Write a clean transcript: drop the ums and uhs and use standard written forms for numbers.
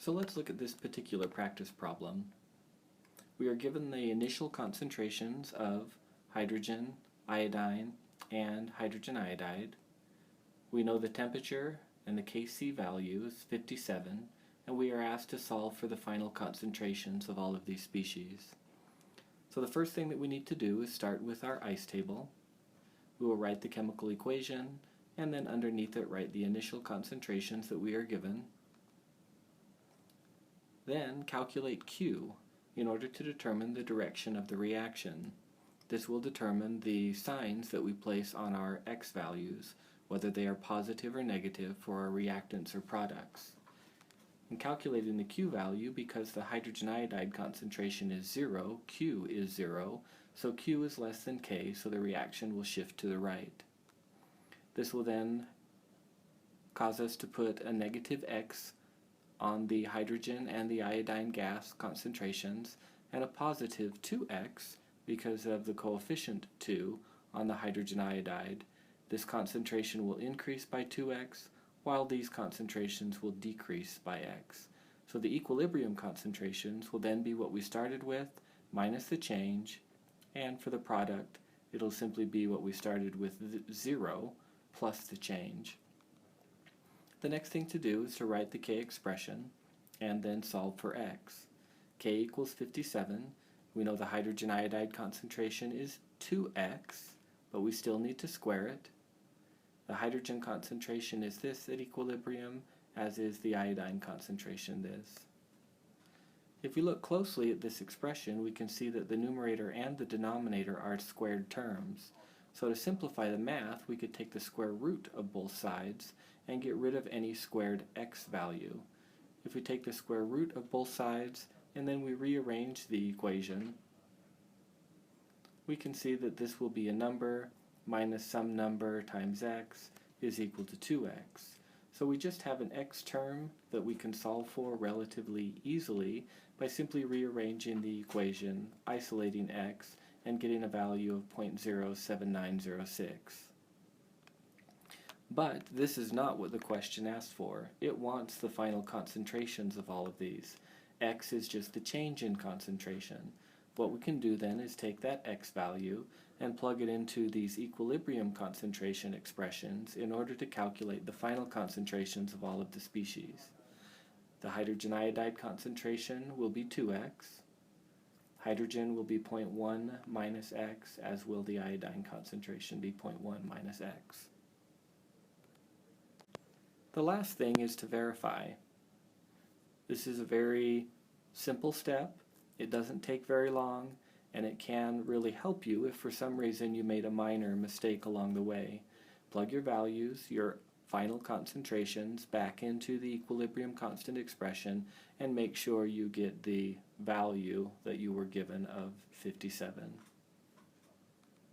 So let's look at this particular practice problem. We are given the initial concentrations of hydrogen, iodine, and hydrogen iodide. We know the temperature and the Kc value is 57, and we are asked to solve for the final concentrations of all of these species. So the first thing that we need to do is start with our ice table. We will write the chemical equation, and then underneath it write the initial concentrations that we are given. Then calculate Q in order to determine the direction of the reaction. This will determine the signs that we place on our X values, whether they are positive or negative for our reactants or products. In calculating the Q value, because the hydrogen iodide concentration is 0, Q is 0, so Q is less than K, so the reaction will shift to the right. This will then cause us to put a negative X on the hydrogen and the iodine gas concentrations, and a positive 2x because of the coefficient 2 on the hydrogen iodide. This concentration will increase by 2x, while these concentrations will decrease by x. So the equilibrium concentrations will then be what we started with minus the change, and for the product it'll simply be what we started with 0 plus the change. The next thing to do is to write the K expression and then solve for X. K equals 57. We know the hydrogen iodide concentration is 2X, but we still need to square it. The hydrogen concentration is this at equilibrium, as is the iodine concentration this. If we look closely at this expression, we can see that the numerator and the denominator are squared terms. So to simplify the math, we could take the square root of both sides and get rid of any squared x value. If we take the square root of both sides and then we rearrange the equation, we can see that this will be a number minus some number times x is equal to 2x. So we just have an x term that we can solve for relatively easily by simply rearranging the equation, isolating x, and getting a value of 0.07906. But this is not what the question asked for. It wants the final concentrations of all of these. X is just the change in concentration. What we can do then is take that X value and plug it into these equilibrium concentration expressions in order to calculate the final concentrations of all of the species. The hydrogen iodide concentration will be 2x. Hydrogen will be 0.1 minus x, as will the iodine concentration be 0.1 minus x. The last thing is to verify. This is a very simple step. It doesn't take very long, and it can really help you if for some reason you made a minor mistake along the way. Plug your values, your final concentrations, back into the equilibrium constant expression, and make sure you get the value that you were given of 57.